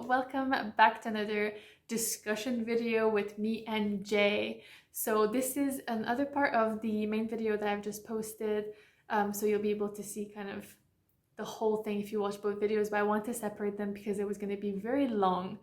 welcome back to another discussion video with me and Jay. So this is another part of the main video that I've just posted, so you'll be able to see kind of the whole thing if you watch both videos, but I want to separate them because it was going to be very long.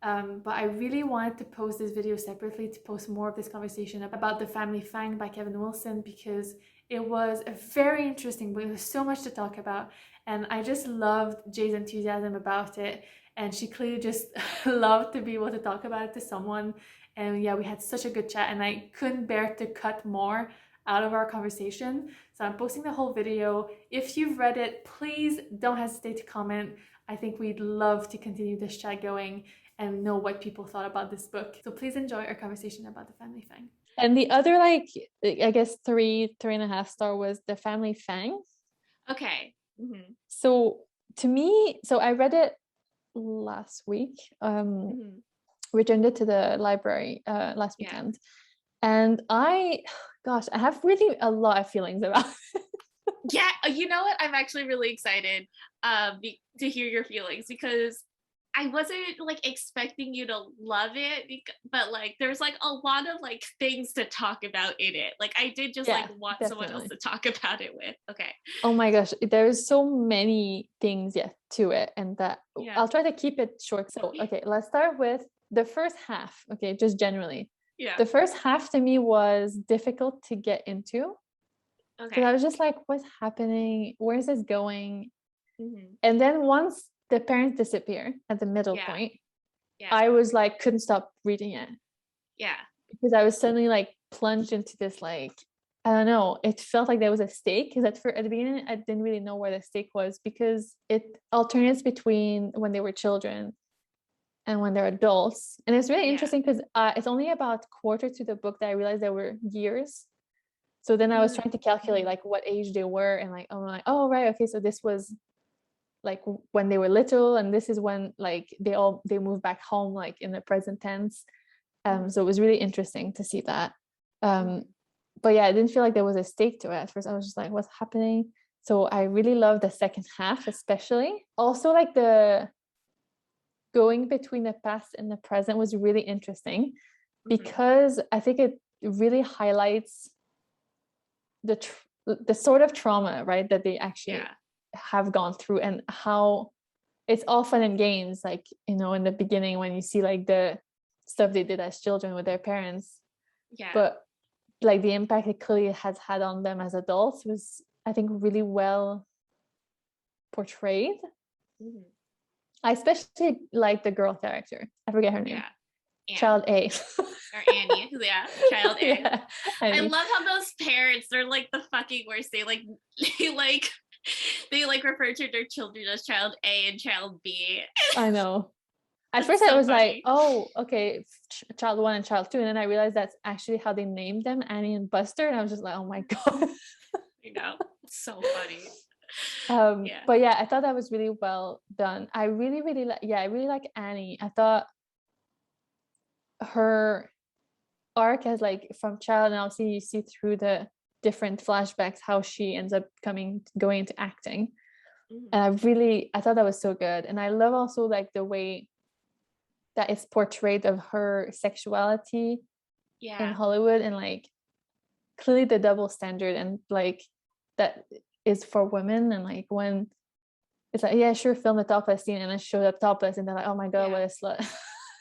But I really wanted to post this video separately to post more of this conversation about The Family Fang by Kevin Wilson, because it was a very interesting book. There's so much to talk about, and I just loved Jay's enthusiasm about it, and she clearly just loved to be able to talk about it to someone. And yeah, we had such a good chat, and I couldn't bear to cut more out of our conversation. So I'm posting the whole video. If you've read it, please don't hesitate to comment. I think we'd love to continue this chat going and know what people thought about this book. So please enjoy our conversation about The Family Fang. And the other, like, I guess three and a half star was The Family Fang. Okay. Mm-hmm. So to me, I read it last week. Returned it to the library last weekend. And I have really a lot of feelings about it. Yeah, you know what? I'm actually really excited to hear your feelings, because I wasn't like expecting you to love it, but like there's like a lot of like things to talk about in it. Like I did just want someone else to talk about it with. Okay. Oh my gosh, there's so many things to it, and that I'll try to keep it short. So okay, let's start with the first half. Okay, just generally. Yeah. The first half to me was difficult to get into. Okay. Because I was just like, what's happening? Where is this going? Mm-hmm. And then once the parents disappear at the middle point, I was like, couldn't stop reading it. Yeah. Because I was suddenly like plunged into this, like, I don't know, it felt like there was a stake, because at the beginning I didn't really know where the stake was, because it alternates between when they were children and when they're adults. And it's really interesting because it's only about quarter to the book that I realized there were years. So then I was trying to calculate like what age they were, and like, oh right, okay, so this was like when they were little, and this is when like they moved back home, like in the present tense. So it was really interesting to see that. But yeah, I didn't feel like there was a stake to it at first. I was just like, what's happening? So I really loved the second half, especially. Also, like the going between the past and the present was really interesting, because I think it really highlights the sort of trauma, right, that they actually have gone through, and how it's all fun and games, like, you know, in the beginning when you see like the stuff they did as children with their parents, but like the impact it clearly has had on them as adults was, I think, really well portrayed. I especially like the girl character. I forget her name. Child A. Or Annie. Child A. I love how those parents, they're like the fucking worst. They refer to their children as child A and child B. I know. At first I was like, oh, okay, child 1 and child 2, and then I realized that's actually how they named them, Annie and Buster, and I was just like, oh my god. I know, it's so funny. But yeah, I thought that was really well done. I really like Annie. I thought her arc as like from child, and obviously you see through the different flashbacks how she ends up going into acting. And I thought that was so good. And I love also like the way that it's portrayed of her sexuality in Hollywood, and like clearly the double standard, and like that is for women, and like when it's like, yeah, sure, film the topless scene, and then show up topless, and they're like, oh my god, what a slut.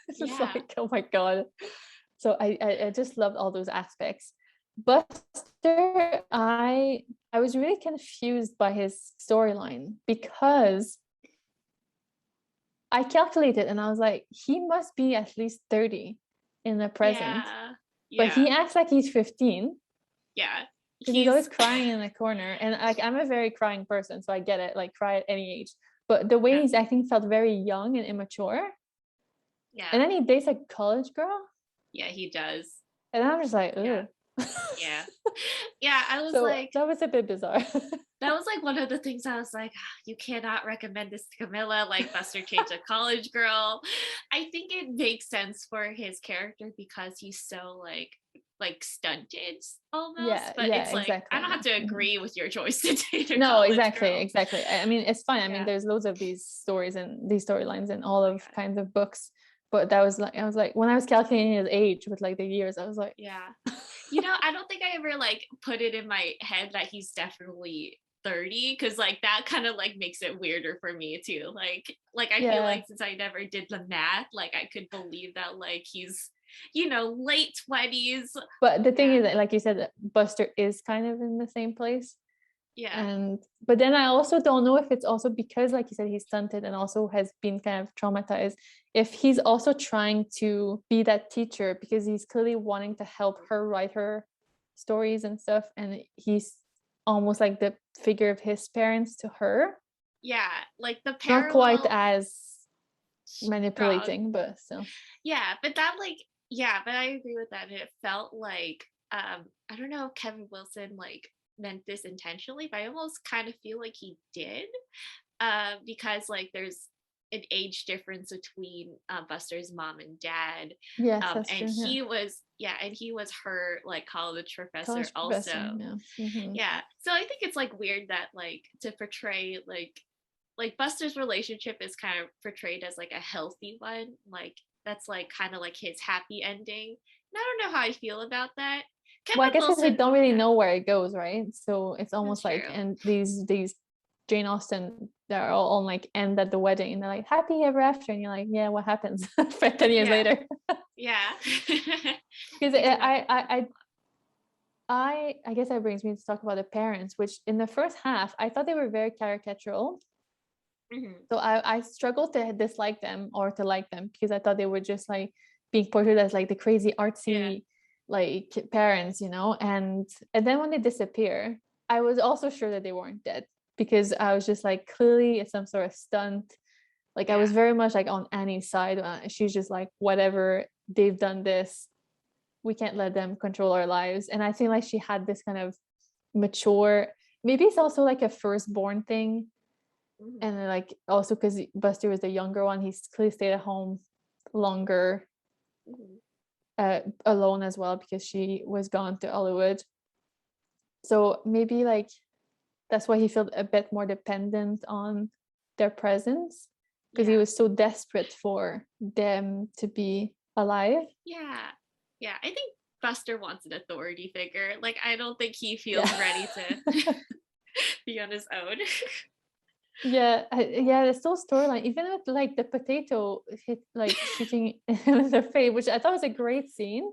It's just like, oh my god. So I just loved all those aspects. Buster, I was really confused by his storyline, because I calculated and I was like, he must be at least 30 in the present. But he acts like he's 15. Yeah. He's always crying in the corner. And like, I'm a very crying person, so I get it, like cry at any age. But the way he's acting felt very young and immature. Yeah. And then he dates a college girl. Yeah, he does. And I'm just like, ugh. Yeah, I was like, that was a bit bizarre. That was like one of the things I was like, you cannot recommend this to Camila, like Buster Kate's a college girl. I think it makes sense for his character because he's so like like stunted almost, Yeah, but yeah, it's like exactly. I don't have to Yeah. agree with your choice to date a No, college exactly, girl. exactly. I mean, it's fine. I mean, Yeah. there's loads of these stories and these storylines in all Oh my of God. kinds of books. But that was like, I was like, when I was calculating his age with like the years, I was like, Yeah. You know, I don't think I ever like put it in my head that he's definitely 30, because like that kind of like makes it weirder for me too. Like I feel yeah. like since I never did the math, like I could believe that like he's, you know, late 20s. But the thing Yeah. is that, like you said, that Buster is kind of in the same place. Yeah. And but then I also don't know if it's also because, like you said, he's stunted and also has been kind of traumatized, if he's also trying to be that teacher because he's clearly wanting to help her write her stories and stuff, and he's almost like the figure of his parents to her. Yeah. Like the Not quite parallel as strong. manipulating, but still. Yeah, but that like yeah, but I agree with that. It felt like I don't know if Kevin Wilson like meant this intentionally, but I almost kind of feel like he did. Because like there's an age difference between Buster's mom and dad. Yes, that's And true. Yeah. he was her like college professor College professor. also. Yeah. Mm-hmm. Yeah. So I think it's like weird that like to portray like Buster's relationship is kind of portrayed as like a healthy one. Like that's like kind of like his happy ending. And I don't know how I feel about that. Well, I Kevin guess because we Wilson, don't really yeah, know where it goes, right? So it's that's almost like, true. and these Jane Austen, they're all on like end at the wedding, and they're like happy ever after, and you're like, yeah, what happens for 10 years Yeah, later? yeah. Because We do have I guess that brings me to talk about the parents, which in the first half I thought they were very caricatural. Mhm. So I struggled to dislike them or to like them because I thought they were just like being portrayed as like the crazy Yeah, artsy like parents, you know. And then when they disappear, I was also sure that they weren't dead because I was just like, clearly it's some sort of stunt. Like I yeah, was very much like on Annie's side. She's just like, whatever, they've done this, we can't let them control our lives. And I think like she had this kind of mature, maybe it's also like a firstborn thing, mhm, and then, like also because Buster was the younger one, he's clearly stayed at home longer, mhm. alone as well because she was gone to Hollywood. So maybe like that's why he felt a bit more dependent on their presence because he Yeah, was so desperate for them to be alive. yeah, yeah. I think Buster wants an authority figure. Like I don't think he feels Yeah. ready to be on his own. Yeah, yeah, the still storyline, even with like the potato hit like shooting him in the face, which I thought was a great scene.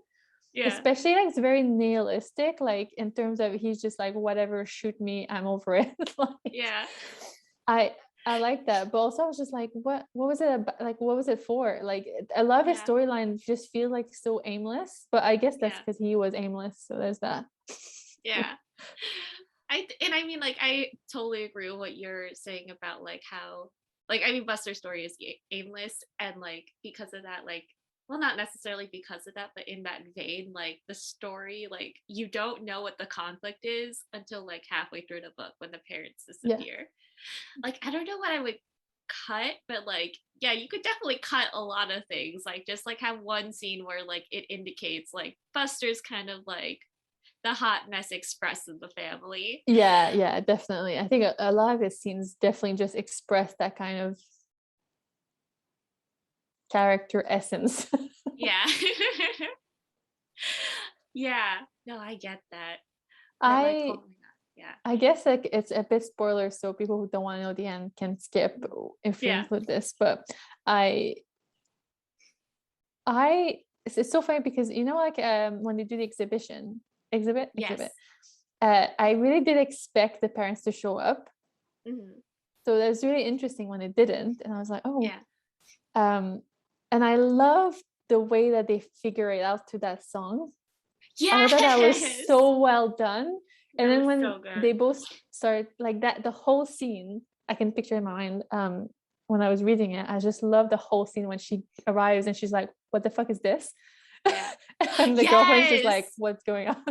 Yeah, Especially like it's very nihilistic, like in terms of he's just like, whatever, shoot me, I'm over it. Like yeah, I I like that, but also I was just like, what was it about? Like what was it for? Like a lot of his yeah, storyline just feel like so aimless, but I guess that's yeah, because he was aimless, so there's that. yeah. And I mean like I totally agree with what you're saying about like how like I mean Buster's story is aimless, and like because of that like well not necessarily because of that, but in that vein like the story like you don't know what the conflict is until like halfway through the book when the parents Yeah. disappear. Like I don't know what I would cut, but like yeah, you could definitely cut a lot of things, like just like have one scene where like it indicates like Buster's kind of like the hot mess express of the family. Yeah, yeah, definitely. I think a lot of his scenes definitely just express that kind of character essence. Yeah. Yeah. No, I get that. But like, oh I my god. Yeah. I guess like it's a bit spoiler, so people who don't want to know the end can skip if we Yeah. include this. But I I it's so funny because you know like when they do the exhibit, Yes. I really did expect the parents to show up. Hmm. So that's really interesting when it didn't, and I was like, oh, Yeah. um, and I love the way that they figure it out to that song. I thought that was Yes. so well done. And That then was when so they good. both start like that, the whole scene, I can picture in my mind. When I was reading it, I just love the whole scene when she arrives and she's like, "What the fuck is this?" Yeah. And the girlfriend's just like, Yes. "What's going on?"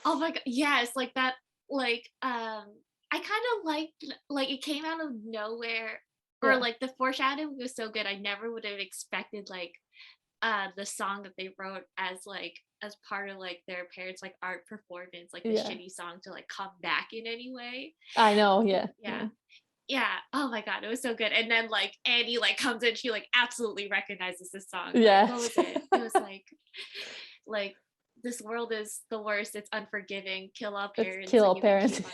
Oh my god. Yes, like that like I kind of liked like it came out of nowhere, or Yeah, like the foreshadowing was so good. I never would have expected like the song that they wrote as part of like their parents' like art performance, like the Yeah, shitty song to like come back in any way. I know. Yeah, Yeah. Yeah. Oh my god, it was so good. And then like Annie like comes in, she like absolutely recognizes this song. Like, yeah. what was it? It was like this world is the worst, it's unforgiving, kill all Let's parents kill so all you can parents. keep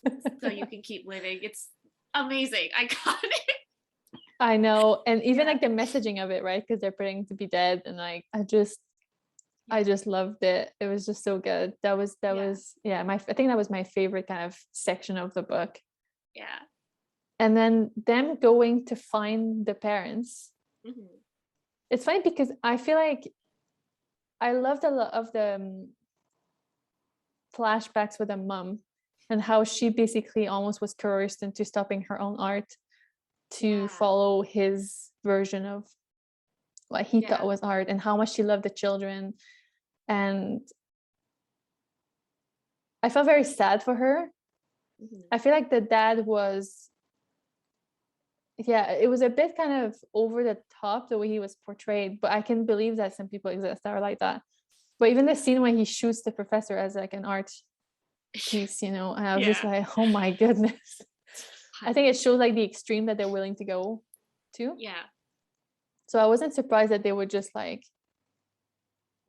on so you can keep living. It's amazing. I got it. I know, and even Yeah. like the messaging of it, right? Because they're pretending to be dead, and like I just loved it. It was just so good. That Yeah. was yeah, I think that was my favorite kind of section of the book. Yeah. And then them going to find the parents. Hmm. It's funny because I feel like I loved a lot of the flashbacks with a mom and how she basically almost was coerced into stopping her own art to Yeah. follow his version of what he Yeah. thought was art, and how much she loved the children. And I felt very sad for her. Hmm. I feel like the dad was, yeah, it was a bit kind of over the top the way he was portrayed, but I can believe that some people exist that are like that. But even the scene when he shoots the professor as like an art piece, and I was just Yeah. like, oh my goodness. I think it shows like the extreme that they're willing to go to. Yeah. So I wasn't surprised that they were just like,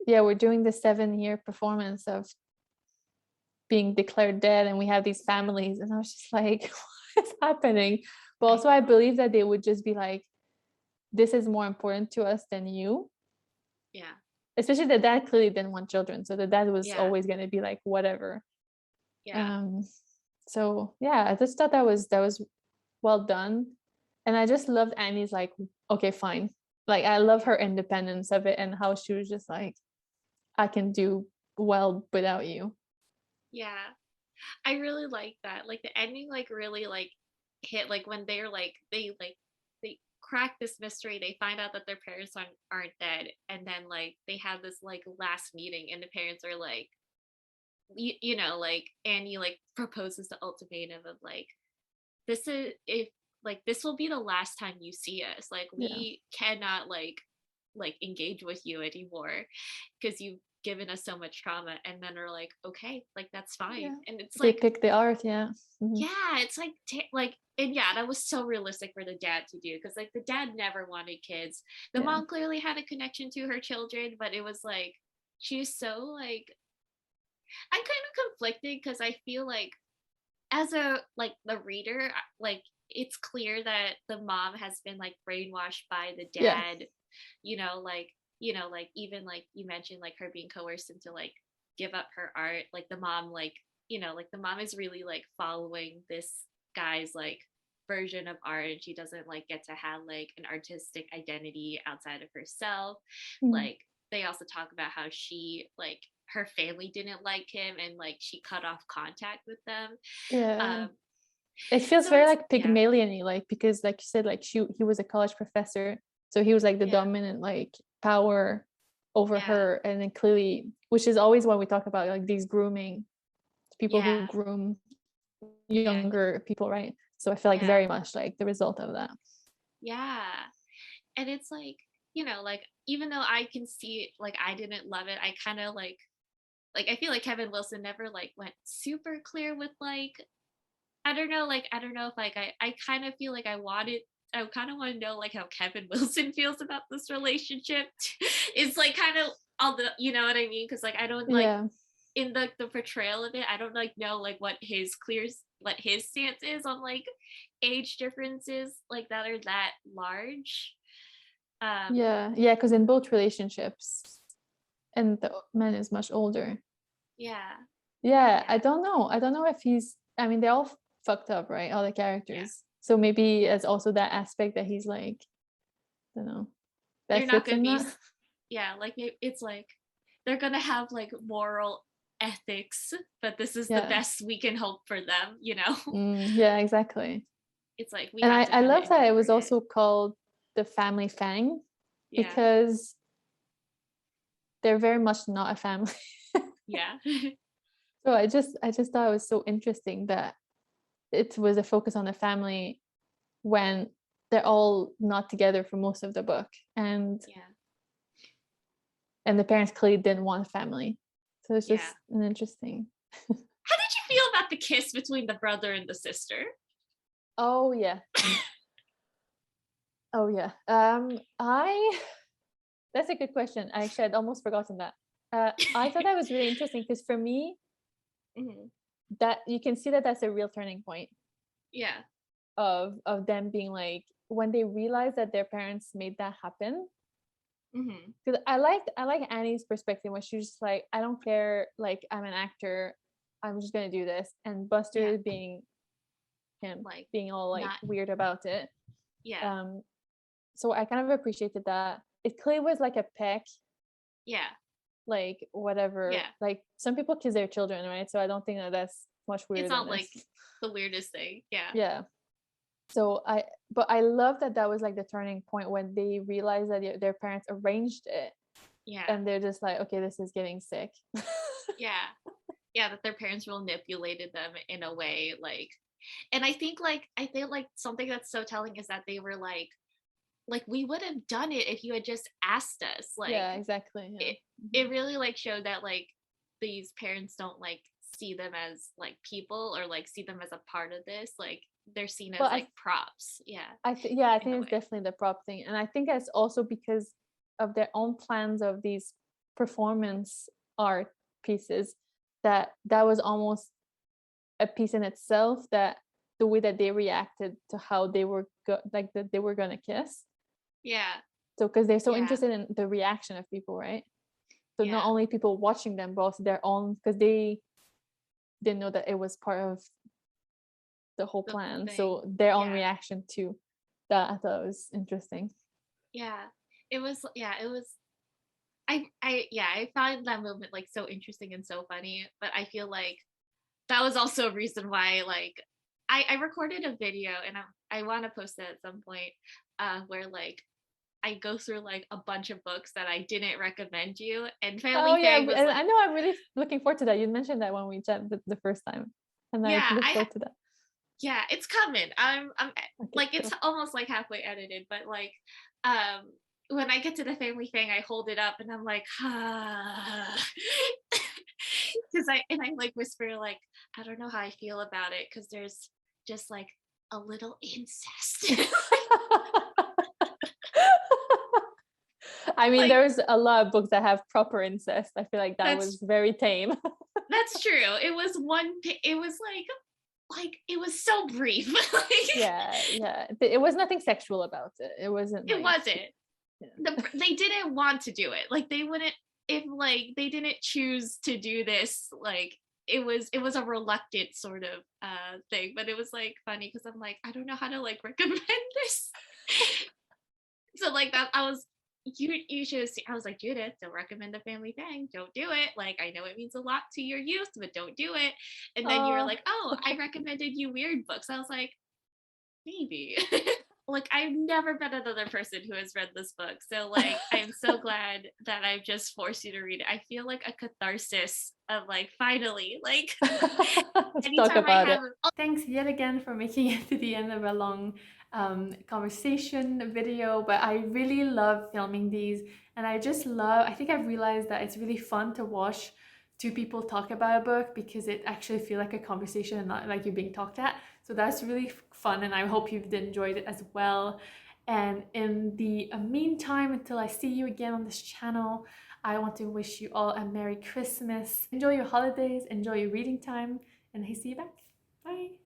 yeah, we're doing the 7-year performance of being declared dead, and we have these families. And I was just like, what is happening? But also I believe that they would just be like, this is more important to us than you. Yeah. Especially the dad clearly didn't want children, so the dad was Yeah. always going to be like whatever. Yeah. So yeah, I just thought that was well done. And I just loved Annie's like, okay, fine. Like I love her independence of it, and how she was just like, I can do well without you. Yeah. I really like that. Like the ending like really like hit like when they're like they crack this mystery, they find out that their parents aren't dead, and then like they have this like last meeting and the parents are like like Annie like proposes the ultimatum of like, this is if like this will be the last time you see us, like Yeah. we cannot like engage with you anymore because you've given us so much trauma. And then we're like, okay, like that's fine. Yeah. And it's They like, pick the art, yeah. Mhm. yeah, it's like like, and yeah, that was so realistic for the dad to do, because like the dad never wanted kids. The Yeah. mom clearly had a connection to her children, but it was like she's so like, I'm kind of conflicted because I feel like as a like the reader, like it's clear that the mom has been like brainwashed by the Yeah. dad, like like even like you mentioned like her being coerced into like give up her art, like the mom like like the mom is really like following this guy's like version of art, and she doesn't like get to have like an artistic identity outside of herself. Mm. Like they also talk about how she like her family didn't like him and like she cut off contact with them. Yeah. um It feels so very it's like yeah. Pygmalion-y, like, because like you said, like he was a college professor, so he was like the Yeah. dominant like power over Yeah. her. And then clearly, which is always what we talk about, like these grooming people who Yeah. groom Yeah. younger people, right? So I feel like Yeah. very much like the result of that. Yeah. And it's like, like even though I can see it, like I didn't love it, I kind of like I feel like Kevin Wilson never like went super clear with like, I don't know if like I kind of feel like I kind of want to know like how Kevin Wilson feels about this relationship. It's like kind of all the, you know what I mean? Because like I don't like Yeah. in the portrayal of it, I don't like know like what his stance is on like age differences like that are that large. Yeah. Yeah. Because in both relationships, and the man is much older. Yeah. Yeah. Yeah. I don't know if he's, I mean, they're all fucked up, right? All the Yeah. characters. So maybe it's also that aspect that he's like, I don't know, They're that not fits gonna in be, that. yeah, like it's like they're gonna have like moral ethics, but this is the Yeah. best we can hope for them. Yeah, exactly. It's like we And have I, to I kind of love that it was interpret it. also called the family Fang, Yeah. because they're very much not a family. Yeah. So I just thought it was so interesting that it was a focus on the family when they're all not together for most of the book. And Yeah. and the parents clearly didn't want family. So it's Yeah. just an interesting. How did you feel about the kiss between the brother and the sister? Oh yeah. Oh yeah. That's a good question. Actually, I'd almost forgotten that. I thought that was really interesting because for me, Mhm. that you can see that that's a real turning point Yeah. of them being like, when they realize that their parents made that happen. Mhm. Because I like Annie's perspective when she's just like, I don't care, like I'm an actor, I'm just gonna do this, and Buster Yeah. is being him, Like, being all like not- weird about it. Yeah. So I kind of appreciated that. It clearly was like a peck, Yeah. like whatever. Yeah. Like some people kiss their children, right? So I don't think that that's much weirder It's than not like this. the weirdest thing. Yeah. Yeah. So I love that that was like the turning point when they realized that their parents arranged it, Yeah. and they're just like, okay, this is getting sick. Yeah. Yeah, that their parents manipulated them in a way, like, and I think like something that's so telling is that they were like we would have done it if you had just asked us. Like, Yeah, exactly. Yeah. it really like showed that like these parents don't like see them as like people or like see them as a part of this. Like they're seen as Well, like props. Yeah. I think in a it's way. definitely the prop thing, and I think that's also because of their own plans of these performance art pieces. That was almost a piece in itself. That the way that they reacted to how they were like that they were gonna kiss. Yeah. So because they're so Yeah. interested in the reaction of people, right? So not Yeah. only people watching them, but also their own, because they didn't know that it was part of the whole The plan. thing. So their own Yeah. reaction to that, I thought was interesting. Yeah. It was I found that movement like so interesting and so funny, but I feel like that was also a reason why like I recorded a video and I want to post it at some point where like I go through like a bunch of books that I didn't recommend you, and Family Fang was like, I know, I'm really looking forward to that. You mentioned that when we chatted the first time, and yeah, I look forward to that. Yeah, it's coming. I'm Okay, like it's almost like halfway edited, but like when I get to the Family Fang, I hold it up and I'm like, because I like whisper like, I don't know how I feel about it because there's just like a little incest. I mean, Like, there's a lot of books that have proper incest. I feel like that was very tame. That's true. It was it was like it was so brief. Like, yeah. It was nothing sexual about it. It wasn't. it like, wasn't. Yeah. They didn't want to do it. Like they wouldn't if like they didn't choose to do this. Like it was a reluctant sort of thing, but it was like funny because I'm like, I don't know how to like recommend this. So like that I was you should see. I was like, Judith, don't recommend the Family Fang. Don't do it. Like I know it means a lot to your youth, but don't do it. And then you're like, oh, I recommended you weird books. I was like, maybe. Like I've never met another person who has read this book, so like I'm so glad that I've just forced you to read it. I feel like a catharsis of like finally like Let's anytime talk about it. Thanks yet again for making it to the end of a long conversation video, but I really love filming these, and I think I've realized that it's really fun to watch two people talk about a book because it actually feels like a conversation and not like you're being talked at. So that's really fun, and I hope you've enjoyed it as well. And in the meantime, until I see you again on this channel, I want to wish you all a Merry Christmas. Enjoy your holidays, enjoy your reading time, and I see you back. Bye!